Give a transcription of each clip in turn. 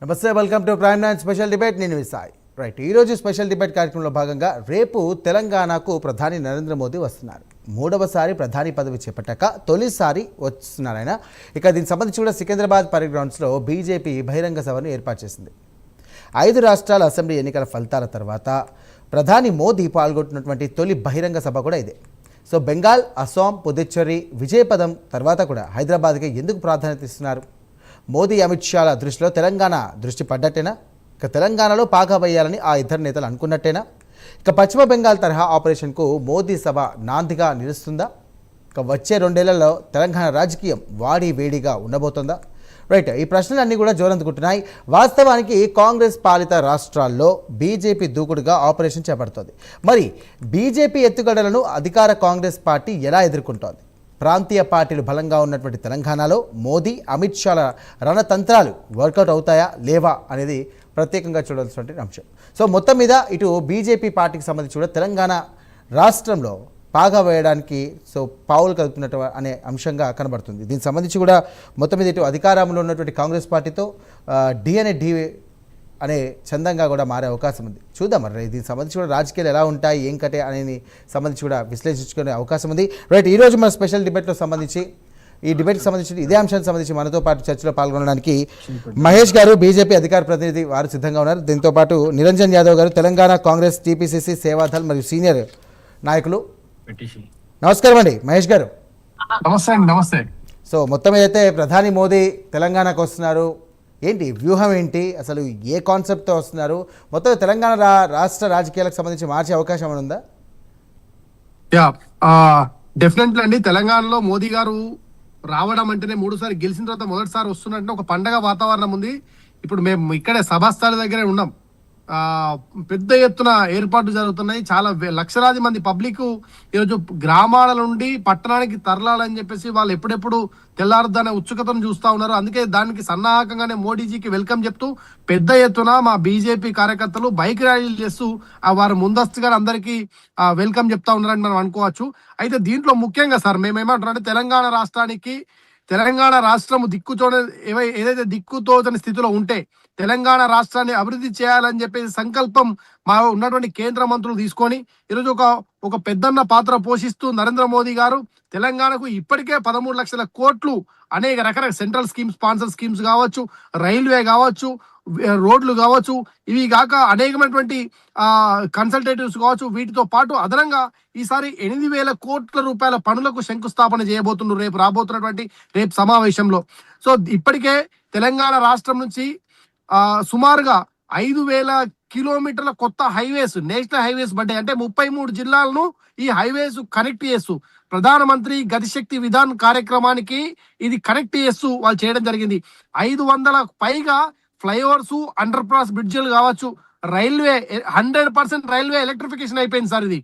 నమస్తే, welcome to prime nine special debate. నేను విసాయ్. Right, ఈరోజు స్పెషల్ డిబేట్ కార్యక్రమంలో భాగంగా రేపు తెలంగాణకు ప్రధాని నరేంద్ర మోదీ వస్తున్నారు. మూడవసారి ప్రధాని పదవి చేపట్టాక తొలిసారి వస్తున్నారు ఆయన. ఇక దీనికి సంబంధించి కూడా సికింద్రాబాద్ పరేడ్ గ్రౌండ్స్లో బీజేపీ బహిరంగ సభను ఏర్పాటు చేసింది. 5 రాష్ట్రాల అసెంబ్లీ ఎన్నికల ఫలితాల తర్వాత ప్రధాని మోదీ పాల్గొంటున్నటువంటి తొలి బహిరంగ సభ కూడా ఇదే. సో బెంగాల్, అస్సాం, పుదుచ్చేరి విజయపదం తర్వాత కూడా హైదరాబాద్కి ఎందుకు ప్రాధాన్యత ఇస్తున్నారు? మోదీ, అమిత్ షాల దృష్టిలో తెలంగాణ దృష్టి పడ్డట్టేనా? ఇక తెలంగాణలో పాగా వేయాలని ఆ ఇద్దరు నేతలు అనుకున్నట్టేనా? ఇక పశ్చిమ బెంగాల్ తరహా ఆపరేషన్కు మోదీ సభ నాందిగా నిలుస్తుందా? ఇక వచ్చే 2 ఏళ్లలో తెలంగాణ రాజకీయం వాడి వేడిగా ఉండబోతుందా? రైట్, ఈ ప్రశ్నలన్నీ కూడా జోరందుకుంటున్నాయి. వాస్తవానికి కాంగ్రెస్ పాలిత రాష్ట్రాల్లో బీజేపీ దూకుడుగా ఆపరేషన్ చేపడుతోంది. మరి బీజేపీ ఎత్తుగడలను అధికార కాంగ్రెస్ పార్టీ ఎలా ఎదుర్కొంటోంది? ప్రాంతీయ పార్టీలు బలంగా ఉన్నటువంటి తెలంగాణలో మోదీ, అమిత్ షాల రణతంత్రాలు వర్కౌట్ అవుతాయా లేవా అనేది ప్రత్యేకంగా చూడాల్సినటువంటి అంశం. సో మొత్తం మీద ఇటు బీజేపీ పార్టీకి సంబంధించి కూడా తెలంగాణ రాష్ట్రంలో పాగా వేయడానికి పావులు కలుపుతున్నట్టు అనే అంశంగా కనబడుతుంది. దీనికి సంబంధించి కూడా మొత్తం మీద ఇటు అధికారంలో ఉన్నటువంటి కాంగ్రెస్ పార్టీతో డి అనే చందంగా కూడా మారే అవకాశం ఉంది. చూద్దాం మరి దీనికి సంబంధించి కూడా రాజకీయాలు ఎలా ఉంటాయి, ఏం కటే అనేది సంబంధించి కూడా విశ్లేషించుకునే అవకాశం ఉంది. రైట్, ఈరోజు మన స్పెషల్ డిబేట్లో సంబంధించి ఈ డిబేట్కి సంబంధించి ఇదే అంశానికి సంబంధించి మనతో పాటు చర్చలో పాల్గొనడానికి మహేష్ గారు, బీజేపీ అధికార ప్రతినిధి, వారు సిద్ధంగా ఉన్నారు. దీంతో పాటు నిరంజన్ యాదవ్ గారు, తెలంగాణ కాంగ్రెస్ టీపీసీసీ సేవాదల్ మరియు సీనియర్ నాయకులు. నమస్కారం అండి మహేష్ గారు. నమస్తే అండి. నమస్తే. సో మొత్తం అయితే ప్రధాని మోదీ తెలంగాణకు వస్తున్నారు. ఏంటి వ్యూహం ఏంటి, అసలు ఏ కాన్సెప్ట్తో వస్తున్నారు? మొత్తం తెలంగాణ రాష్ట్ర రాజకీయాలకు సంబంధించి మార్చే అవకాశం ఉందా? డెఫినెట్లీ అండి. తెలంగాణలో మోదీ గారు రావడం అంటేనే 3 సార్లు గెలిచిన తర్వాత మొదటిసారి వస్తున్నట్టు ఒక పండగ వాతావరణం ఉంది. ఇప్పుడు మేము ఇక్కడే సభాస్థలి దగ్గరే ఉన్నాం. పెద్ద ఎత్తున ఏర్పాట్లు జరుగుతున్నాయి. చాలా లక్షలాది మంది పబ్లిక్ ఈరోజు గ్రామాల నుండి పట్టణానికి తరలాలని చెప్పేసి వాళ్ళు ఎప్పుడెప్పుడు తెల్లారుదనే ఉత్సుకతను చూస్తా ఉన్నారు. అందుకే దానికి సన్నాహకంగానే మోడీజీకి వెల్కమ్ చెప్తూ పెద్ద ఎత్తున మా బీజేపీ కార్యకర్తలు బైక్ ర్యాలీలు చేస్తూ వారు ముందస్తుగా అందరికీ వెల్కమ్ చెప్తా ఉన్నారని మనం అనుకోవచ్చు. అయితే దీంట్లో ముఖ్యంగా సార్ మేమేమంటున్నాం అంటే తెలంగాణ రాష్ట్రము ఏదైతే దిక్కుతోచని స్థితిలో ఉంటే తెలంగాణ రాష్ట్రాన్ని అభివృద్ధి చేయాలని చెప్పేసి సంకల్పం మా ఉన్నటువంటి కేంద్ర మంత్రులు తీసుకొని ఈరోజు ఒక పెద్దన్న పాత్ర పోషిస్తూ నరేంద్ర మోదీ గారు తెలంగాణకు ఇప్పటికే 13 లక్షల కోట్లు అనేక రకాల సెంట్రల్ స్కీమ్స్, స్పాన్సర్ స్కీమ్స్ కావచ్చు, రైల్వే కావచ్చు, రోడ్లు కావచ్చు, ఇవి కాక అనేకమైనటువంటి కన్సల్టేటివ్స్ కావచ్చు, వీటితో పాటు అదనంగా ఈసారి 8,000 కోట్ల రూపాయల పనులకు శంకుస్థాపన చేయబోతున్నారు రేపు సమావేశంలో. సో ఇప్పటికే తెలంగాణ రాష్ట్రం నుంచి సుమారుగా 5,000 కిలోమీటర్ల కొత్త హైవేస్, నేషనల్ హైవేస్ పడ్డాయి. అంటే 33 జిల్లాలను ఈ హైవేస్ కనెక్ట్ చేస్తూ ప్రధానమంత్రి గతిశక్తి విధాన్ కార్యక్రమానికి ఇది కనెక్ట్ చేస్తూ వాళ్ళు చేయడం జరిగింది. 500 పైగా ఫ్లైఓవర్స్, అండర్ పాస్ బ్రిడ్జిలు కావచ్చు, రైల్వే 100% రైల్వే ఎలక్ట్రిఫికేషన్ అయిపోయింది సార్. ఇది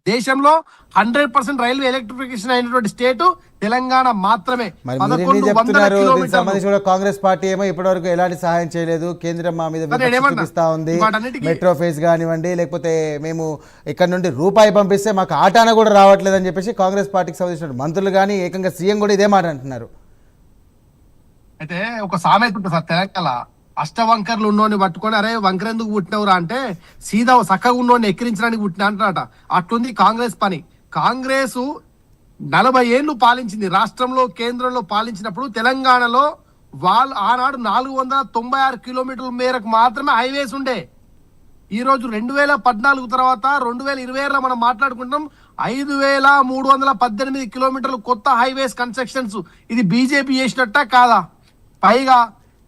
దేశంలో 100% రైల్వే ఎలక్ట్రిఫికేషన్ అయినటువంటి స్టేట్ తెలంగాణ మాత్రమే. కాంగ్రెస్ పార్టీ ఏమో ఇప్పటివరకు ఎలాంటి సహాయం చేయలేదు, కేంద్రం మా మీద చూపిస్తా ఉంది. మెట్రో ఫేజ్ కానివ్వండి, లేకపోతే మేము ఇక్కడ నుండి రూపాయి పంపిస్తే మాకు ఆటాన కూడా రావట్లేదు అని చెప్పేసి కాంగ్రెస్ పార్టీకి సంబంధించిన మంత్రులు కానీ ఏకంగా సీఎం కూడా ఇదే మాట అంటున్నారు. అయితే ఒక సామెత ఉంటుంది సార్, తెలంగాణ అష్టవంకర్లు ఉన్నోని పట్టుకొని అరే వంకర ఎందుకు పుట్టినవురా అంటే సీదా చక్కగా ఉన్నోని ఎక్కిరించడానికి పుట్టిన అంటారట. అట్లుంది కాంగ్రెస్ పని. కాంగ్రెస్ 40 ఏళ్ళు పాలించింది రాష్ట్రంలో, కేంద్రంలో పాలించినప్పుడు తెలంగాణలో వాళ్ళు ఆనాడు 496 కిలోమీటర్ల మేరకు మాత్రమే హైవేస్ ఉండే. ఈ రోజు 2014 తర్వాత 2026లో మనం మాట్లాడుకుంటున్నాం 5,318 కిలోమీటర్లు కొత్త హైవేస్ కన్స్ట్రక్షన్స్. ఇది బీజేపీ చేసినట్ట కాదా? పైగా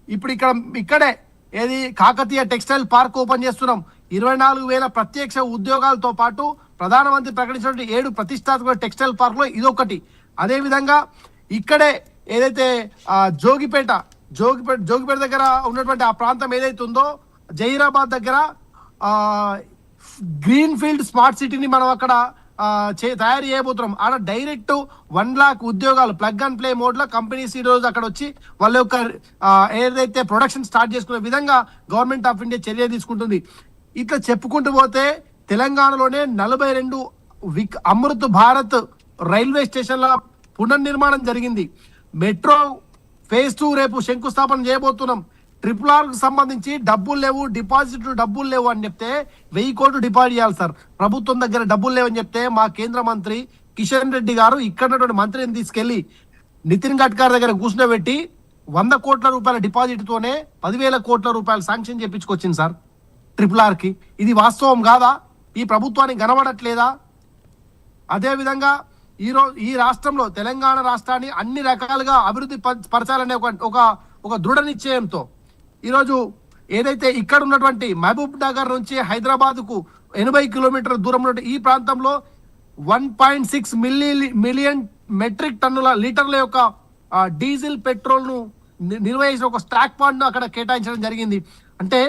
ఇప్పుడు ఇక్కడే ఏది కాకతీయ టెక్స్టైల్ పార్క్ ఓపెన్ చేస్తున్నాం. 24,000 ప్రత్యక్ష ఉద్యోగాలతో పాటు ప్రధానమంత్రి ప్రకటించిన 7 ప్రతిష్టాత్మక టెక్స్టైల్ పార్క్ లో ఇదొకటి. అదే విధంగా ఇక్కడే ఏదైతే జోగిపేట దగ్గర ఉన్నటువంటి ఆ ప్రాంతం ఏదైతే ఉందో, జహీరాబాద్ దగ్గర గ్రీన్ ఫీల్డ్ స్మార్ట్ సిటీని మనం అక్కడ తయారు చేయబోతున్నాం. ఆడ డైరెక్ట్ 1 లాక్ ఉద్యోగాలు ప్లగ్ అండ్ ప్లే మోడ్ లో కంపెనీస్ ఈ రోజు అక్కడ వచ్చి వాళ్ళ యొక్క ఏదైతే ప్రొడక్షన్ స్టార్ట్ చేసుకునే విధంగా గవర్నమెంట్ ఆఫ్ ఇండియా చర్య తీసుకుంటుంది. ఇట్లా చెప్పుకుంటూ పోతే తెలంగాణలోనే 42 అమృత్ భారత్ రైల్వే స్టేషన్ల పునర్నిర్మాణం జరిగింది. మెట్రో ఫేజ్ 2 రేపు శంకుస్థాపన చేయబోతున్నాం. RRR కు సంబంధించి డబ్బులు లేవు, డిపాజిట్లు డబ్బులు లేవు అని చెప్తే 1000 కోట్లు డిపాజిట్ చేయాలి సార్. ప్రభుత్వం దగ్గర డబ్బులు లేవని చెప్తే మా కేంద్ర మంత్రి కిషన్ రెడ్డి గారు ఇక్కడ మంత్రిని తీసుకెళ్లి నితిన్ గడ్కరీ దగ్గర కూర్చునబెట్టి 100 కోట్ల రూపాయల డిపాజిట్ తోనే 10,000 కోట్ల రూపాయలు శాంక్షన్ చేపించుకొచ్చింది సార్ RRR కి. ఇది వాస్తవం కాదా? ఈ ప్రభుత్వానికి కనబడట్లేదా? అదే విధంగా ఈ రాష్ట్రంలో తెలంగాణ రాష్ట్రాన్ని అన్ని రకాలుగా అభివృద్ధి పరచాలనే ఒక దృఢ నిశ్చయంతో ఈరోజు ఏదైతే ఇక్కడ ఉన్నటువంటి మహబూబ్ నగర్ నుంచి హైదరాబాద్ కు 80 కిలోమీటర్ల దూరంలో ఈ ప్రాంతంలో 1.6 మిలియన్ మెట్రిక్ టన్నుల లీటర్ల యొక్క డీజిల్ పెట్రోల్ ను నిర్వహించిన ఒక స్టాక్ పాయింట్ ను అక్కడ కేటాయించడం జరిగింది. అంటే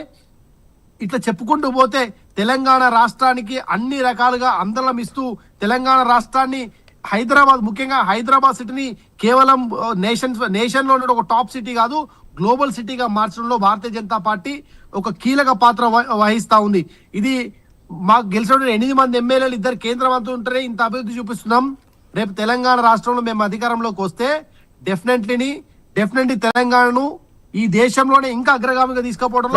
ఇట్లా చెప్పుకుంటూ పోతే తెలంగాణ రాష్ట్రానికి అన్ని రకాలుగా అందలం ఇస్తూ తెలంగాణ రాష్ట్రాన్ని హైదరాబాద్, ముఖ్యంగా హైదరాబాద్ సిటీని కేవలం నేషన్ లో ఉన్న ఒక టాప్ సిటీ కాదు, గ్లోబల్ సిటీగా మార్చడంలో భారతీయ జనతా పార్టీ ఒక కీలక పాత్ర వహిస్తా ఉంది. ఇది మాకు గెలిచిన 8 మంది ఎమ్మెల్యేలు, 2 కేంద్ర మంత్రులు ఉంటేనే ఇంత అభివృద్ధి చూపిస్తున్నాం. రేపు తెలంగాణ రాష్ట్రంలో మేము అధికారంలోకి వస్తే డెఫినెట్లీ తెలంగాణను ఈ దేశంలోనే ఇంకా అగ్రగామిగా తీసుకుపోవడం.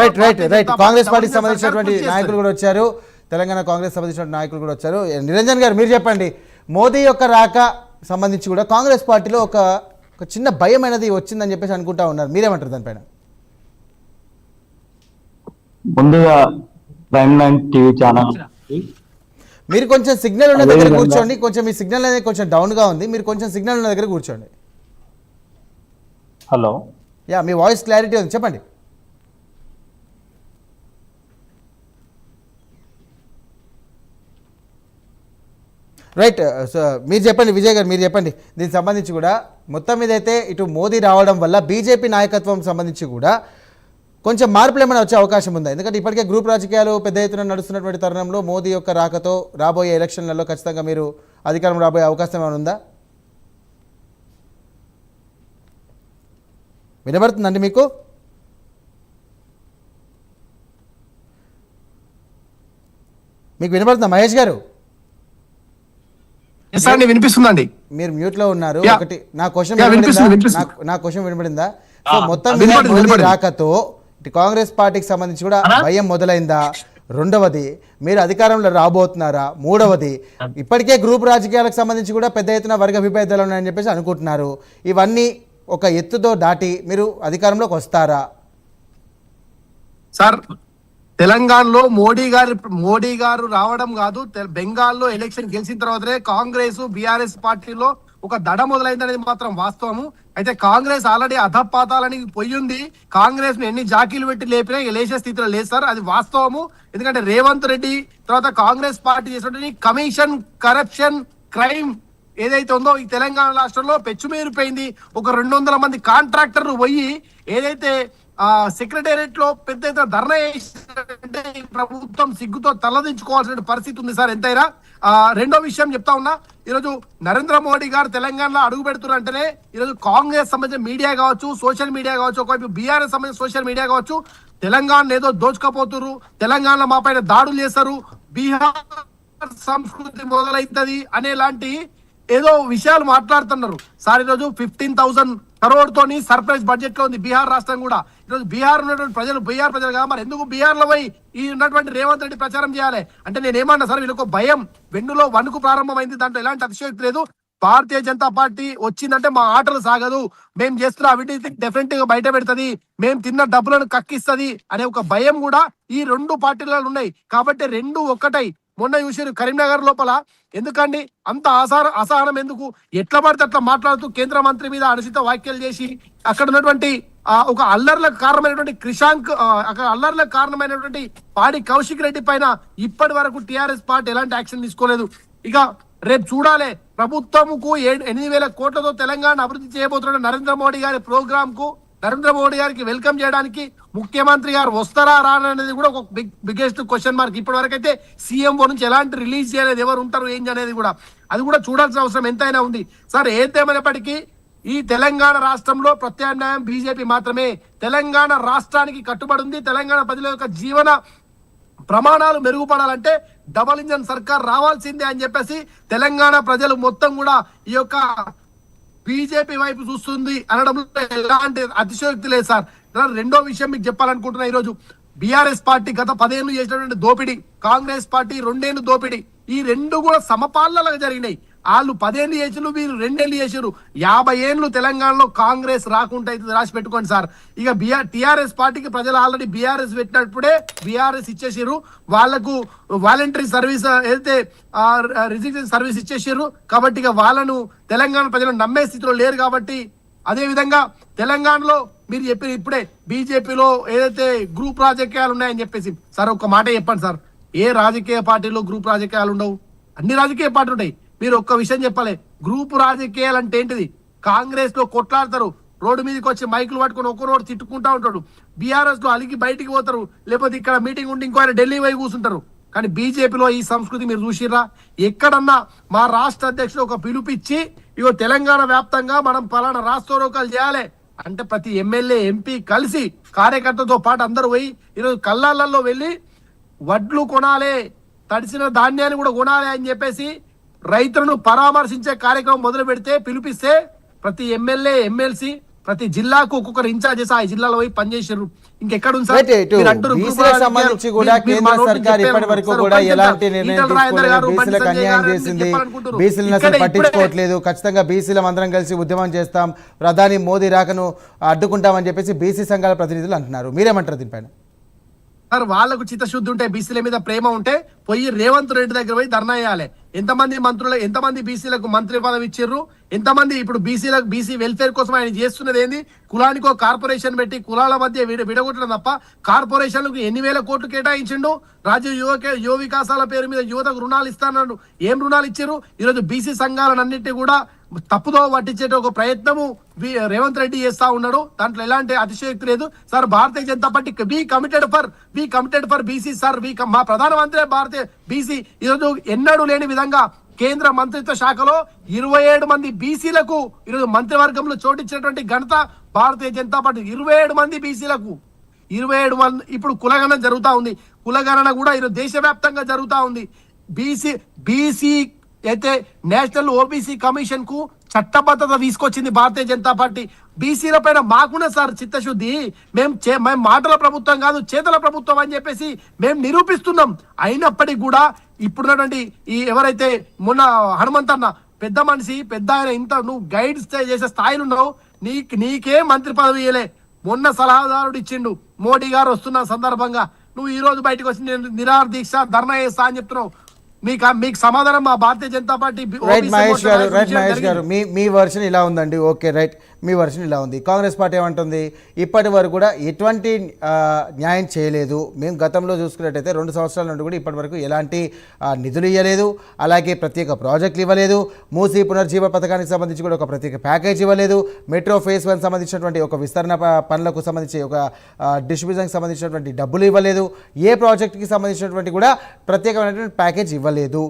కాంగ్రెస్ పార్టీకి సంబంధించినటువంటి నాయకులు కూడా వచ్చారు, తెలంగాణ కాంగ్రెస్ సంబంధించిన నాయకులు కూడా వచ్చారు. నిరంజన్ గారు, మీరు చెప్పండి, మోదీ యొక్క రాక సంబంధించి కూడా కాంగ్రెస్ పార్టీలో ఒక చిన్న భయం అనేది వచ్చిందని చెప్పేసి అనుకుంటా ఉన్నారు. మీరేమంటారు దానిపైన? ముందుగా ప్రైమ్ నైన్ టీవీ ఛానల్ మీరు కొంచెం సిగ్నల్ ఉన్న దగ్గర కూర్చోండి. కొంచెం మీ సిగ్నల్ అనేది కొంచెం డౌన్ గా ఉంది, మీరు కొంచెం సిగ్నల్ ఉన్న దగ్గర కూర్చోండి. హలో, యా, మీ వాయిస్ క్లారిటీ ఉంది, చెప్పండి. రైట్, సో మీరు చెప్పండి విజయ్ గారు, మీరు చెప్పండి దీనికి సంబంధించి కూడా. మొత్తం మీద అయితే ఇటు మోదీ రావడం వల్ల బీజేపీ నాయకత్వం సంబంధించి కూడా కొంచెం మార్పులు ఏమైనా వచ్చే అవకాశం ఉందా? ఎందుకంటే ఇప్పటికే గ్రూప్ రాజకీయాలు పెద్ద ఎత్తున నడుస్తున్నటువంటి తరుణంలో మోదీ యొక్క రాకతో రాబోయే ఎలక్షన్లలో ఖచ్చితంగా మీరు అధికారం రాబోయే అవకాశం ఏమైనా ఉందా? వినబడుతుందండి మీకు? మీకు వినబడుతుందా మహేష్ గారు? వినిపిస్తుందండి. మీరు మ్యూట్ లో ఉన్నారు. ఒకటి నా క్వశ్చన్ వినబడిందా? సో Ah, మొత్తం వినపడింది. రాకతో ఇటు కాంగ్రెస్ పార్టీకి సంబంధించి కూడా భయం మొదలైందా? రెండవది, మీరు అధికారంలో రాబోతున్నారా? మూడవది, ఇప్పటికే గ్రూప్ రాజకీయాలకు సంబంధించి కూడా పెద్ద ఎత్తున వర్గ విభేదాలు ఉన్నాయని చెప్పేసి అనుకుంటున్నారు. ఇవన్నీ ఒక ఎత్తుతో దాటి మీరు అధికారంలోకి వస్తారా? సార్, తెలంగాణలో మోడీ గారు రావడం కాదు, బెంగాల్లో ఎలక్షన్ గెలిచిన తర్వాతనే కాంగ్రెస్ బీఆర్ఎస్ పార్టీలో ఒక దడ మొదలైందనేది మాత్రం వాస్తవము. అయితే కాంగ్రెస్ ఆల్రెడీ అధపాతాలని పొయ్యింది. కాంగ్రెస్ ను ఎన్ని జాకీలు పెట్టి లేపినా లేచే స్థితిలో లేదు సార్, అది వాస్తవము. ఎందుకంటే రేవంత్ రెడ్డి తర్వాత కాంగ్రెస్ పార్టీ చేసినటువంటి కమిషన్, కరప్షన్, క్రైమ్ ఏదైతే ఉందో ఈ తెలంగాణ రాష్ట్రంలో పెచ్చుమీరిపోయింది. ఒక 200 మంది కాంట్రాక్టర్లు పోయి ఏదైతే సెక్రటేరియట్ లో పెద్ద ఎత్తున ధర్నా చేసినట్టే ప్రభుత్వం సిగ్గుతో తలదించుకోవాల్సిన పరిస్థితి ఉంది సార్ ఎంతైనా. రెండో విషయం చెప్తా ఉన్నా, ఈరోజు నరేంద్ర మోడీ గారు తెలంగాణలో అడుగు పెడుతున్నారంటేనే ఈరోజు కాంగ్రెస్ సంబంధించిన మీడియా కావచ్చు, సోషల్ మీడియా కావచ్చు, ఒకవైపు బీఆర్ఎస్ సంబంధించిన సోషల్ మీడియా కావచ్చు, తెలంగాణ ఏదో దోచుకపోతున్నారు, తెలంగాణలో మా పైన దాడులు చేస్తారు, బీహార్ సంస్కృతి మొదలైతుంది అనేలాంటి ఏదో విషయాలు మాట్లాడుతున్నారు సార్. ఈరోజు 15,000 crore తోని సర్ప్రైజ్ బడ్జెట్ లో ఉంది బీహార్ రాష్ట్రం కూడా. ఈరోజు బీహార్ ఉన్నటువంటి ప్రజలు బీహార్ ప్రజలు కాదు, మరి ఎందుకు బీహార్ లో పోయి ఈ ఉన్నటువంటి రేవంత్ రెడ్డి ప్రచారం చేయాలి అంటే నేను ఏమన్నా సార్, వీళ్ళకు భయం వెన్నులో వణుకు ప్రారంభమైంది. దాంట్లో ఎలాంటి అతిశయోక్తి లేదు. భారతీయ జనతా పార్టీ వచ్చిందంటే మా ఆటలు సాగదు, మేము చేస్తున్న అవినీతి డెఫినెట్ గా బయట పెడుతుంది, మేము తిన్న డబ్బులను కక్కిస్తుంది అనే ఒక భయం కూడా ఈ 2 పార్టీలలో ఉన్నాయి. కాబట్టి 2 ఒక్కటై మొన్న చూసారు కరీంనగర్ లోపల. ఎందుకండి అంత అసహనం ఎందుకు? ఎట్లా పడితే అట్లా మాట్లాడుతూ కేంద్ర మంత్రి మీద అనుచిత వ్యాఖ్యలు చేసి అక్కడ ఉన్నటువంటి ఒక అల్లర్లకు కారణమైనటువంటి క్రిషాంక్, అక్కడ అల్లర్లకు కారణమైనటువంటి పాడి కౌశిక్ రెడ్డి పైన ఇప్పటి వరకు టీఆర్ఎస్ పార్టీ ఎలాంటి యాక్షన్ తీసుకోలేదు. ఇక రేపు చూడాలి, ప్రభుత్వంకు 8,000 కోట్లతో తెలంగాణ అభివృద్ధి చేయబోతున్న నరేంద్ర మోడీ గారి ప్రోగ్రామ్ కు నరేంద్ర మోడీ గారికి వెల్కమ్ చేయడానికి ముఖ్యమంత్రి గారు వస్తారా రానా అనేది కూడా ఒక బిగ్గెస్ట్ క్వశ్చన్ మార్క్. ఇప్పటి వరకు అయితే సీఎంఓ నుంచి ఎలాంటి రిలీజ్ చేయలేదు, ఎవరు ఉంటారు ఏంటి అనేది కూడా, అది కూడా చూడాల్సిన అవసరం ఎంతైనా ఉంది సార్. ఏదేమైనప్పటికీ ఈ తెలంగాణ రాష్ట్రంలో ప్రత్యామ్నాయం బీజేపీ మాత్రమే. తెలంగాణ రాష్ట్రానికి కట్టుబడి ఉంది. తెలంగాణ ప్రజల యొక్క జీవన ప్రమాణాలు మెరుగుపడాలంటే డబల్ ఇంజన్ సర్కార్ రావాల్సిందే అని చెప్పేసి తెలంగాణ ప్రజలు మొత్తం కూడా ఈ యొక్క బీజేపీ వైపు చూస్తుంది అనడంలో ఎలాంటి అతిశయోక్తి లేదు సార్. రెండో విషయం మీకు చెప్పాలనుకుంటున్నా ఈరోజు బీఆర్ఎస్ పార్టీ గత 10 ఏళ్ళు చేసినటువంటి దోపిడీ, కాంగ్రెస్ పార్టీ 2 ఏళ్ళు దోపిడీ, ఈ రెండు కూడా సమపాలనగా జరిగినాయి. వాళ్ళు 10 ఏళ్ళు చేసారు, వీరు 2 ఏళ్ళు చేసారు. 50 ఏళ్ళు తెలంగాణలో కాంగ్రెస్ రాకుండా అయితే రాసి పెట్టుకోండి సార్. ఇక టిఆర్ఎస్ పార్టీకి ప్రజలు ఆల్రెడీ బీఆర్ఎస్ పెట్టినప్పుడే బీఆర్ఎస్ ఇచ్చేసారు, వాళ్లకు వాలంటరీ సర్వీస్ ఏదైతే రిజిగ్నేషన్ సర్వీస్ ఇచ్చేసారు. కాబట్టి ఇక వాళ్ళను తెలంగాణ ప్రజలు నమ్మే స్థితిలో లేరు. కాబట్టి అదే విధంగా తెలంగాణలో మీరు చెప్పిన ఇప్పుడే బీజేపీలో ఏదైతే గ్రూప్ రాజకీయాలు ఉన్నాయని చెప్పేసి, సార్ ఒక్క మాట చెప్పండి సార్, ఏ రాజకీయ పార్టీలో గ్రూప్ రాజకీయాలు ఉండవు? అన్ని రాజకీయ పార్టీలు ఉంటాయి. మీరు ఒక్క విషయం చెప్పాలి, గ్రూప్ రాజకీయాలు అంటే ఏంటిది? కాంగ్రెస్ లో కొట్లాడతారు, రోడ్డు మీదకి వచ్చి మైకులు పట్టుకొని ఒకరోడు తిట్టుకుంటా ఉంటాడు. బీఆర్ఎస్ లో అలిగి బయటికి పోతారు, లేకపోతే ఇక్కడ మీటింగ్ ఉండి ఇంకో ఢిల్లీ పోయి కూర్చుంటారు. కానీ బీజేపీలో ఈ సంస్కృతి మీరు చూసిర్రా? ఎక్కడన్నా మా రాష్ట్ర అధ్యక్షుడు ఒక పిలుపిచ్చి ఇగో తెలంగాణ వ్యాప్తంగా మనం పలానా రాష్ట్రోరోకాలు చేయాలి అంటే ప్రతి ఎమ్మెల్యే ఎంపీ కలిసి కార్యకర్తతో పాటు అందరూ పోయి ఈరోజు కళ్ళాలలో వెళ్ళి వడ్లు కొనాలి, తడిసిన ధాన్యాన్ని కూడా కొనాలి అని చెప్పేసి రైతులను పరామర్శించే కార్యక్రమం మొదలు పెడితే, పిలిపిస్తే ప్రతి ఎమ్మెల్యే ఎమ్మెల్సీ ప్రతి జిల్లాకు ఒక్కొక్కరు ఇన్ఛార్జ్ చేసి ఆ జిల్లాలో పోయి పనిచేసారు. ఇంకెక్కడుంది సార్? సంబంధించి కూడా కేంద్ర సర్కార్ ఇప్పటి వరకు కూడా ఎలాంటి నిర్ణయం తీసుకోలేదు, బీసీలకు అన్యాయం చేసింది, బీసీలను అసలు పట్టించుకోవట్లేదు. ఖచ్చితంగా బీసీలం అందరం కలిసి ఉద్యమం చేస్తాం, ప్రధాని మోదీ రాకను అడ్డుకుంటామని చెప్పేసి బీసీ సంఘాల ప్రతినిధులు అంటున్నారు. మీరేమంటారు దీనిపైన? సార్ వాళ్ళకు చిత్తశుద్ధి ఉంటే, బీసీల మీద ప్రేమ ఉంటే పోయి రేవంత్ రెడ్డి దగ్గర పోయి ధర్నా చేయాలి. ఎంతమంది మంత్రులు, ఎంతమంది బీసీలకు మంత్రి పదవి ఇచ్చారు, ఎంతమంది ఇప్పుడు బీసీలకు బీసీ వెల్ఫేర్ కోసం ఆయన చేస్తున్నది ఏంది? కులానికి ఒక కార్పొరేషన్ పెట్టి కులాల మధ్య విడగొట్టడం తప్ప కార్పొరేషన్లకు ఎన్ని వేల కోట్లు కేటాయించిండు. రాజీవ్ యువ వికాసాల పేరు మీద యువతకు రుణాలు ఇస్తానన్నాడు. ఏం రుణాలు ఇచ్చారు? ఈరోజు బీసీ సంఘాలన్నింటినీ కూడా తప్పుదో పట్టించే ఒక ప్రయత్నము రేవంత్ రెడ్డి చేస్తా ఉన్నాడు. దాంట్లో ఎలాంటి అతిశయోక్తి లేదు sir. Bharatiya Janata party be committed for BC sir. మా ప్రధానమంత్రి భారతీయ బీసీ ఈరోజు ఎన్నడూ లేని విధంగా కేంద్ర మంత్రిత్వ శాఖలో 27 మంది బీసీలకు ఈరోజు మంత్రివర్గంలో చోటిచ్చినటువంటి ఘనత భారతీయ జనతా పార్టీ. 27 మంది బీసీలకు 27 మంది. ఇప్పుడు కులగణన జరుగుతా ఉంది, కులగణన కూడా ఈరోజు దేశవ్యాప్తంగా జరుగుతా ఉంది. బీసీ అయితే నేషనల్ ఓబీసీ కమిషన్ కు చట్టబద్ధత తీసుకొచ్చింది భారతీయ జనతా పార్టీ. బీసీల పైన మాకున్న సార్ చిత్తశుద్ధి. మేము మాటల ప్రభుత్వం కాదు, చేతల ప్రభుత్వం అని చెప్పేసి మేము నిరూపిస్తున్నాం. అయినప్పటికీ కూడా ఇప్పుడున్నటువంటి ఈ ఎవరైతే మొన్న హనుమంత్ అన్న పెద్ద మనిషి, పెద్ద ఆయన, ఇంత నువ్వు గైడ్ చేసే స్థాయిలో ఉన్నావు, నీకే మంత్రి పదవి ఇయ్యలే. మొన్న సలహాదారుడు ఇచ్చిండు, మోడీ గారు వస్తున్న సందర్భంగా నువ్వు ఈ రోజు బయటకు వచ్చి నేను నిరాహార దీక్ష ధర్నా చేస్తా అని చెప్తున్నావు. మీకు సమాధానం మా భారతీయ జనతా పార్టీ. మహేష్ గారు మీ వర్షన్ ఇలా ఉందండి. ఓకే రైట్, మీ వర్షన్ ఇలా ఉంది. కాంగ్రెస్ పార్టీ ఏమంటుంది? ఇప్పటి వరకు కూడా ఎటువంటి న్యాయం చేయలేదు. మేము గతంలో చూసుకున్నట్టయితే 2 సంవత్సరాల నుండి కూడా ఇప్పటి వరకు ఎలాంటి నిధులు ఇవ్వలేదు, అలాగే ప్రత్యేక ప్రాజెక్టులు ఇవ్వలేదు, మూసీ పునర్జీవ పథకానికి సంబంధించి కూడా ఒక ప్రత్యేక ప్యాకేజ్ ఇవ్వలేదు, మెట్రో ఫేజ్ 1 సంబంధించినటువంటి ఒక విస్తరణ పనులకు సంబంధించి ఒక డిస్ట్రిబ్యూషన్కి సంబంధించినటువంటి డబ్బులు ఇవ్వలేదు, ఏ ప్రాజెక్టుకి సంబంధించినటువంటి కూడా ప్రత్యేకమైనటువంటి ప్యాకేజ్ ఇవ్వలేదు.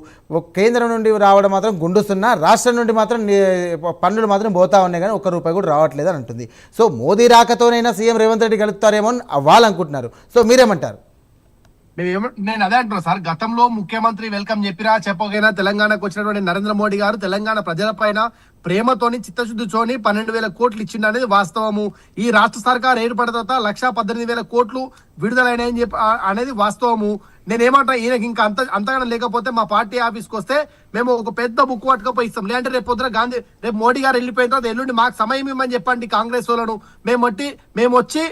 కేంద్రం నుండి రావడం మాత్రం గుండుస్తున్నా, రాష్ట్రం నుండి మాత్రం పన్నులు మాత్రం పోతా ఉన్నాయి, కానీ ₹1 కూడా రావట్లేదు అని అంటుంది. సో మోదీ రాకతోనైనా సీఎం రేవంత్ రెడ్డి గెలుపుతారేమో అని వాళ్ళు అనుకుంటున్నారు. సో మీరేమంటారు? నేను అదే అంటున్నా సార్, గతంలో ముఖ్యమంత్రి వెల్కమ్ చెప్పకైనా తెలంగాణకు వచ్చినటువంటి నరేంద్ర మోడీ గారు తెలంగాణ ప్రజల పైన ప్రేమతోని చిత్తశుద్ధితోని 12,000 కోట్లు ఇచ్చిండు అనేది వాస్తవము. ఈ రాష్ట్ర సర్కార్ ఏర్పడిన తర్వాత 1,18,000 కోట్లు విడుదలైనాయని చెప్పి అనేది వాస్తవము. నేనేమంటా, ఈయనకి ఇంకా అంతగానం లేకపోతే మా పార్టీ ఆఫీస్కి వస్తే మేము ఒక పెద్ద బుక్ పట్టుకపోయి ఇస్తాం. లేదంటే రేపు పొద్దున రేపు మోడీ గారు వెళ్ళిపోయిన తర్వాత ఎల్లుండి మాకు సమయం ఇవ్వమని చెప్పండి కాంగ్రెస్ వాళ్ళను. మేము వచ్చి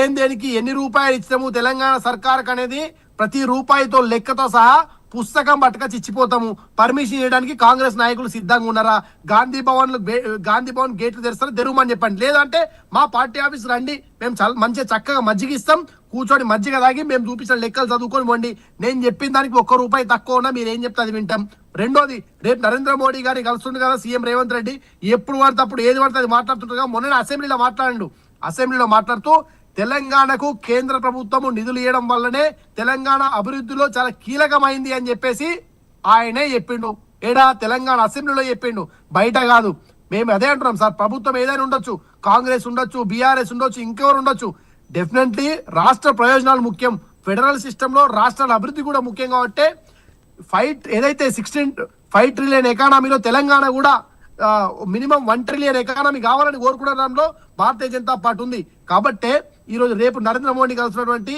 దేనికి ఎన్ని రూపాయలు ఇచ్చాము తెలంగాణ సర్కార్ అనేది ప్రతి రూపాయితో లెక్కతో సహా పుస్తకం పట్టుకొచ్చి ఇచ్చిపోతాము. పర్మిషన్ చేయడానికి కాంగ్రెస్ నాయకులు సిద్ధంగా ఉన్నారా? గాంధీ భవన్ గేట్లు తెరుస్తారు, తెరుమని చెప్పండి. లేదంటే మా పార్టీ ఆఫీస్ రండి, మేము మంచిగా చక్కగా మజ్జిగ ఇస్తాం, కూర్చొని మజ్జిగ తాగి మేము చూపించిన లెక్కలు చదువుకొని పోండి. నేను చెప్పిన దానికి ₹1 తక్కువ ఉన్నా మీరు ఏం చెప్తే అది వింటాం. రెండోది, రేపు నరేంద్ర మోడీ గారిని కలుస్తుంది కదా సీఎం రేవంత్ రెడ్డి, ఎప్పుడు పడితే అప్పుడు ఏది పడితే అది మాట్లాడుతుంటారు. మొన్న అసెంబ్లీలో మాట్లాడుతూ తెలంగాణకు కేంద్ర ప్రభుత్వము నిధులు ఇవ్వడం వల్లనే తెలంగాణ అభివృద్ధిలో చాలా కీలకమైంది అని చెప్పేసి ఆయనే చెప్పిండు. తెలంగాణ అసెంబ్లీలో చెప్పిండు, బయట కాదు. మేము అదే అంటున్నాం సార్, ప్రభుత్వం ఏదైనా ఉండొచ్చు, కాంగ్రెస్ ఉండొచ్చు, బీఆర్ఎస్ ఉండొచ్చు, ఇంకెవరు ఉండొచ్చు, డెఫినెట్లీ రాష్ట్ర ప్రయోజనాలు ముఖ్యం. ఫెడరల్ సిస్టమ్ లో రాష్ట్రాల అభివృద్ధి కూడా ముఖ్యం. కాబట్టి ఏదైతే 5 ట్రిలియన్ ఎకానమీలో తెలంగాణ కూడా మినిమం 1 ట్రిలియన్ ఎకానమీ కావాలని కోరుకోవడంలో భారతీయ జనతా పార్టీ ఉంది. కాబట్టే ఈ రోజు రేపు నరేంద్ర మోడీ కలిసినటువంటి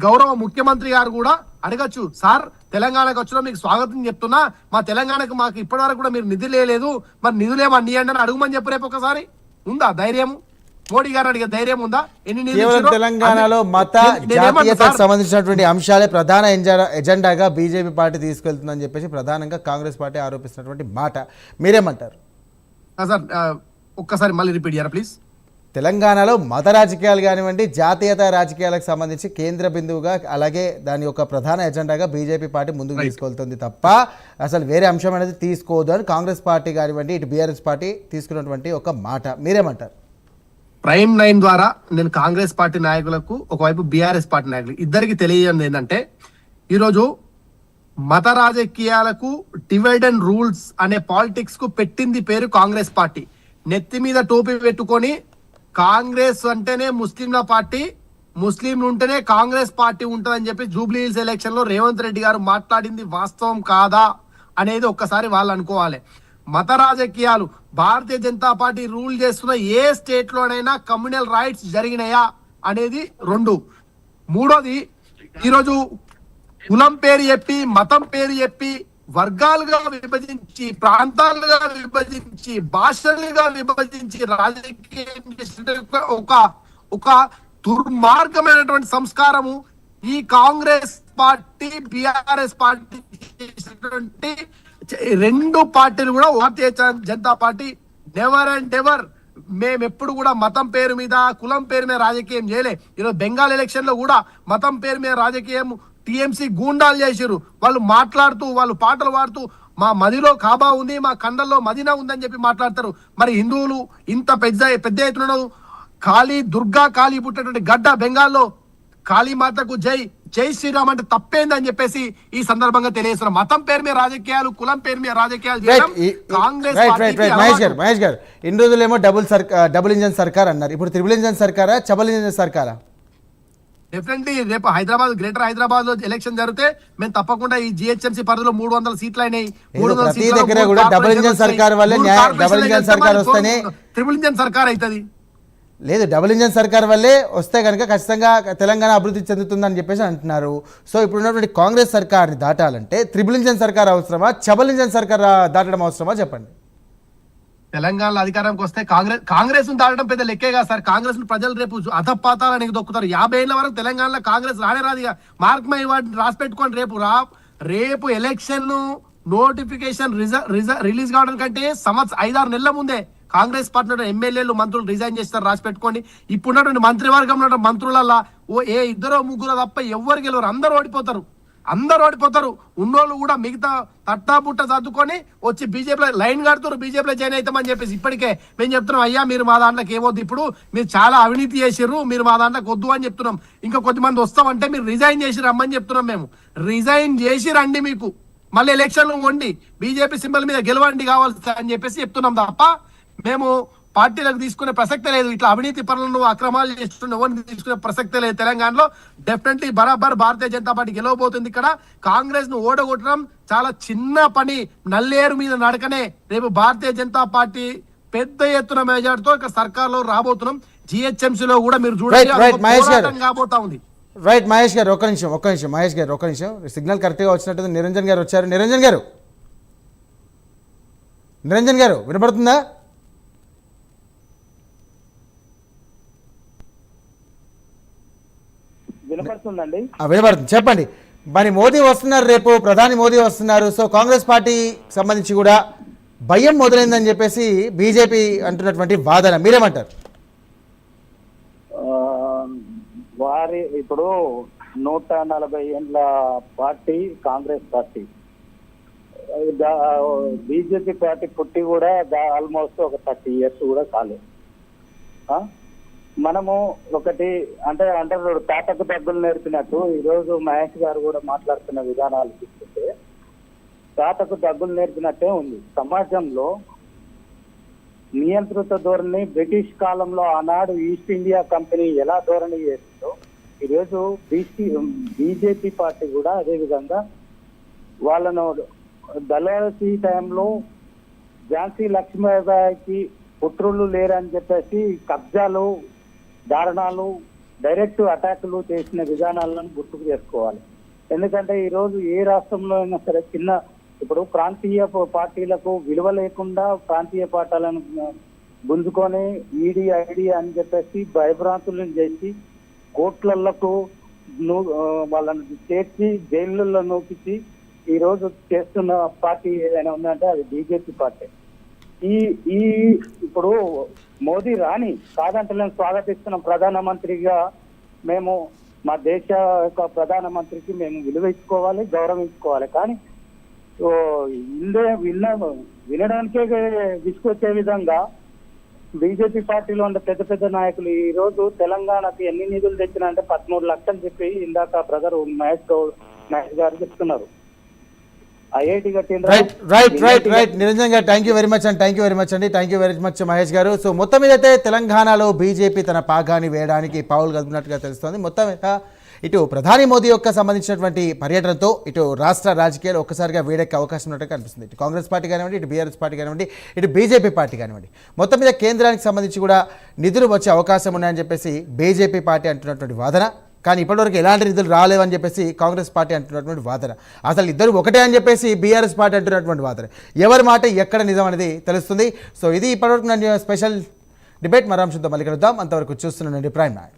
గౌరవ ముఖ్యమంత్రి గారు కూడా అడగచ్చు, సార్ తెలంగాణకు వచ్చినా మీకు స్వాగతం చెప్తున్నా, మా తెలంగాణకు మాకు ఇప్పటి వరకు కూడా మీరు నిధులు లేదు, మరి నిధులేమో ఇవ్వండి అని అడుగుమని చెప్పు. రేపు ఒకసారి ఉందా ధైర్యం? మోడీ గారు అడిగే ధైర్యం ఉందా? కేవలం తెలంగాణలో మత జాతీయతకు సంబంధించినటువంటి అంశాలే ప్రధాన ఎజెండాగా బీజేపీ పార్టీ తీసుకెళ్తుందని చెప్పేసి ప్రధానంగా కాంగ్రెస్ పార్టీ ఆరోపిస్తున్నటువంటి మాట, మీరేమంటారు? సార్ ఒక్కసారి మళ్ళీ రిపీట్ చేయరా ప్లీజ్. తెలంగాణలో మత రాజకీయాలు కానివ్వండి, జాతీయత రాజకీయాలకు సంబంధించి కేంద్ర బిందువుగా, అలాగే దాని యొక్క ప్రధాన ఎజెండాగా బీజేపీ పార్టీ ముందుకు తీసుకెళ్తుంది తప్ప అసలు వేరే అంశం అనేది తీసుకోదు అని కాంగ్రెస్ పార్టీ కానివ్వండి, ఇటు బీఆర్ఎస్ పార్టీ తీసుకున్నటువంటి ఒక మాట, మీరేమంటారు? ప్రైమ్ 9 ద్వారా నేను కాంగ్రెస్ పార్టీ నాయకులకు, ఒకవైపు బీఆర్ఎస్ పార్టీ నాయకులు ఇద్దరికి తెలియజేయండి ఏంటంటే, ఈరోజు మత రాజకీయాలకు డివైడ్ అండ్ రూల్స్ అనే పాలిటిక్స్ కు పెట్టింది పేరు కాంగ్రెస్ పార్టీ. నెత్తి మీద టోపీ పెట్టుకొని కాంగ్రెస్ అంటేనే ముస్లింల పార్టీ, ముస్లింలు ఉంటేనే కాంగ్రెస్ పార్టీ ఉంటుందని చెప్పి జూబ్లీ హిల్స్ ఎలక్షన్ లో రేవంత్ రెడ్డి గారు మాట్లాడింది వాస్తవం కాదా అనేది ఒక్కసారి వాళ్ళు అనుకోవాలి. మత రాజకీయాలు భారతీయ జనతా పార్టీ రూల్ చేస్తున్న ఏ స్టేట్ లోనైనా కమ్యూనల్ రైట్స్ జరిగినాయా అనేది 2. 3వది, ఈరోజు కులం పేరు చెప్పి, మతం పేరు చెప్పి, వర్గాలుగా విభజించి, ప్రాంతాలుగా విభజించి, భాషలుగా విభజించి రాజకీయం చేసిన ఒక దుర్మార్గమైనటువంటి సంస్కారము ఈ కాంగ్రెస్ పార్టీ, బీఆర్ఎస్ పార్టీ చేసినటువంటి 2 పార్టీలు కూడా Bharatiya Janata party never and ever మేము ఎప్పుడు కూడా మతం పేరు మీద, కులం పేరు మీద రాజకీయం చేయలే. ఈరోజు బెంగాల్ ఎలక్షన్ లో కూడా మతం పేరు మీద రాజకీయం టీఎంసీ గూండాలు చేసిరు. వాళ్ళు మాట్లాడుతూ, వాళ్ళు పాటలు పాడుతూ మా మదిలో కాబా ఉంది, మా కండల్లో మదీనా ఉందని చెప్పి మాట్లాడతారు. మరి హిందువులు ఇంత పెద్ద ఎత్తున దుర్గా కాళీ పుట్టినటువంటి గడ్డ బెంగాల్లో కాళీమాతకు జై, జై శ్రీరామ్ అంటే తప్పేందని చెప్పేసి ఈ సందర్భంగా తెలియజేస్తున్నారు. మతం పేరు మీద రాజకీయాలు, కులం పేరు మీద రాజకీయాలు చేయడం కాంగ్రెస్ మహేష్ గారు, ఇన్ని రోజులేమో డబుల్ ఇంజన్ సర్కార్ అన్నారు, ఇప్పుడు త్రిబుల్ ఇంజన్ సర్కారా, డబుల్ ఇంజన్ సర్కారా? డెఫినెట్లీ రేపు హైదరాబాద్, గ్రేటర్ హైదరాబాద్ లో ఎలక్షన్ జరిగితే మేము తప్పకుండా ఈ జిహెచ్ఎంసీ పరిధిలో 300 సీట్లు అయినాయి. 300 సీట్లు డబుల్ ఇంజన్ సర్కార్ వల్లే, డబుల్ ఇంజన్ సర్కార్ వస్తేనే ట్రిపుల్ ఇంజన్ సర్కార్ అవుతుంది. లేదు, డబుల్ ఇంజన్ సర్కార్ వల్లే వస్తే కనుక ఖచ్చితంగా తెలంగాణ అభివృద్ధి చెందుతుందని చెప్పేసి అంటున్నారు. సో ఇప్పుడు ఉన్నటువంటి కాంగ్రెస్ సర్కార్ని దాటాలంటే త్రిబుల్ ఇంజన్ సర్కార్ అవసరమా, డబుల్ ఇంజన్ సర్కార్ దాటడం అవసరమా చెప్పండి. తెలంగాణలో అధికారంకి వస్తే కాంగ్రెస్ దాటడం పెద్ద లెక్కే కాదు సార్. కాంగ్రెస్ ప్రజలు రేపు అధపాతాలని దొక్కుతారు. 50 ఏళ్ల వరకు తెలంగాణలో కాంగ్రెస్ రాదుగా. మార్క్ మై వర్డ్, రాసి పెట్టుకోండి. రేపు ఎలక్షన్ నోటిఫికేషన్ రిలీజ్ కావడం కంటే 5-6 నెలల ముందే కాంగ్రెస్ పార్టీ ఎమ్మెల్యేలు, మంత్రులు రిజైన్ చేస్తారు, రాసి పెట్టుకోండి. ఇప్పుడున్నటువంటి మంత్రివర్గంలో మంత్రులల్లా 2-3 తప్ప ఎవరు గెలవరు, అందరూ ఓడిపోతారు. ఉన్నోళ్ళు కూడా మిగతా తట్టాపుట్ట సర్దుకొని వచ్చి బీజేపీలో లైన్ కడుతారు, బీజేపీలో జాయిన్ అవుతామని చెప్పేసి. ఇప్పటికే మేము చెప్తున్నాం, అయ్యా మీరు మా దాంట్లోకి ఏమొద్దు, ఇప్పుడు మీరు చాలా అవినీతి చేసిర్రు, మీరు మా దాంట్లోకి వద్దు అని చెప్తున్నాం. ఇంకా కొద్దిమంది వస్తామంటే మీరు రిజైన్ చేసి రమ్మని చెప్తున్నాం. మేము రిజైన్ చేసి రండి, మీకు మళ్ళీ ఎలక్షన్లు వండి బీజేపీ సింబల్ మీద గెలవండి కావాల్సి అని చెప్పేసి చెప్తున్నాం తప్ప మేము పార్టీలకు తీసుకునే ప్రసక్తే లేదు. ఇట్లా అవినీతి పనులను, అక్రమాలు చేస్తున్న ఎవరిని తీసుకునే ప్రసక్తే లేదు. తెలంగాణలో డెఫినెట్లీ బరాబర్ భారతీయ జనతా పార్టీ గెలవబోతుంది. ఇక్కడ కాంగ్రెస్ ను ఓడగొట్టడం చాలా చిన్న పని, నల్లేరు మీద నడకనే. రేపు భారతీయ జనతా పార్టీ పెద్ద ఎత్తున మెజార్టీతో ఇక్కడ సర్కార్ లో రాబోతున్నాం. జిహెచ్ఎంసీ లో కూడా మీరు చూడండి కాబోతా ఉంది. రైట్ మహేష్ గారు, ఒక్క నిమిషం మహేష్ గారు, ఒక్క నిమిషం. సిగ్నల్ కరెక్ట్ గా వచ్చినట్టు నిరంజన్ గారు వచ్చారు. నిరంజన్ గారు వినపడుతుందా? వినపడుతుందండి. వినపడుతుంది, చెప్పండి. మరి మోదీ వస్తున్నారు, రేపు ప్రధాని మోదీ వస్తున్నారు. సో కాంగ్రెస్ పార్టీ సంబంధించి కూడా భయం మొదలైందని చెప్పేసి బీజేపీ అంటున్నటువంటి వాదన, మీరేమంటారు? వారి ఇప్పుడు 140 ఏళ్ళ party Congress party. BJP party పుట్టి కూడా ఆల్మోస్ట్ ఒక 30 years కూడా కాలేదు. మనము ఒకటి అంటారు తాతకు డబ్బులు నేర్పినట్టు, ఈరోజు మహేష్ గారు కూడా మాట్లాడుతున్న విధానాలు చూస్తుంటే తాతకు డబ్బులు నేర్పినట్టే ఉంది. సమాజంలో నియంత్రిత ధోరణి బ్రిటిష్ కాలంలో ఆనాడు ఈస్ట్ ఇండియా కంపెనీ ఎలా ధోరణి చేసిందో ఈరోజు బీజేపీ పార్టీ కూడా అదే విధంగా వాళ్ళను దళారసీ టైంలో ఝాన్సీ లక్ష్మీబాయికి పుత్రులు లేరని చెప్పేసి కబ్జాలు, దారుణాలు, డైరెక్ట్ అటాకులు చేసిన విధానాలను గుర్తుకు చేసుకోవాలి. ఎందుకంటే ఈ రోజు ఏ రాష్ట్రంలో అయినా సరే ఇప్పుడు ప్రాంతీయ పార్టీలకు విలువ లేకుండా ప్రాంతీయ పార్టీలను గుంజుకొని ఈడీ ఐడి అని చెప్పేసి భయభ్రాంతులను చేసి కోట్లకు వాళ్ళని చేర్చి జైళ్ళల్లో నూపించి ఈ రోజు చేస్తున్న పార్టీ ఏదైనా ఉందంటే అది బీజేపీ పార్టీ. ఈ ఇప్పుడు మోదీ రాని కాదంటలేని స్వాగతిస్తున్న ప్రధానమంత్రిగా మేము మా దేశ యొక్క ప్రధానమంత్రికి మేము విలువ ఇచ్చుకోవాలి, గౌరవించుకోవాలి. కానీ వినడానికే విసుకొచ్చే విధంగా బీజేపీ పార్టీలో ఉన్న పెద్ద పెద్ద నాయకులు ఈ రోజు తెలంగాణకు ఎన్ని నిధులు తెచ్చినా అంటే 13 లక్షలు చెప్పి ఇందాక బ్రదర్ మహేష్ గారు చెప్తున్నారు. ఐఐటి రైట్ నిరంజన్ గారు, థ్యాంక్ యూ వెరీ మచ్ అండి. Thank you very much Mahesh గారు. సో మొత్తం మీద అయితే తెలంగాణలో బీజేపీ తన పాగాన్ని వేయడానికి పావులు కదుపునట్టుగా తెలుస్తోంది. మొత్తం మీద ఇటు ప్రధాని మోదీ యొక్క సంబంధించినటువంటి పర్యటనతో ఇటు రాష్ట్ర రాజకీయాలు ఒక్కసారిగా వేడెక్కే అవకాశం ఉన్నట్టుగా కనిపిస్తుంది. ఇటు కాంగ్రెస్ పార్టీ కానివ్వండి, ఇటు బీఆర్ఎస్ పార్టీ కానివ్వండి, ఇటు బీజేపీ పార్టీ కానివ్వండి, మొత్తం మీద కేంద్రానికి సంబంధించి కూడా నిధులు వచ్చే అవకాశం ఉన్నాయని చెప్పేసి బీజేపీ పార్టీ అంటున్నటువంటి వాదన. కానీ ఇప్పటివరకు ఎలాంటి నిధులు రాలేవని చెప్పేసి కాంగ్రెస్ పార్టీ అంటున్నటువంటి వాదన. అసలు ఇద్దరు ఒకటే అని చెప్పేసి బీఆర్ఎస్ పార్టీ అంటున్నటువంటి వాదన. ఎవరి మాట ఎక్కడ నిజం అనేది తెలుస్తుంది. సో ఇది ఇప్పటివరకు నన్ను స్పెషల్ డిబేట్. మరో అంశంతో మళ్ళీ కలుద్దాం. అంతవరకు చూస్తున్నానండి ప్రైమ్ నైన్.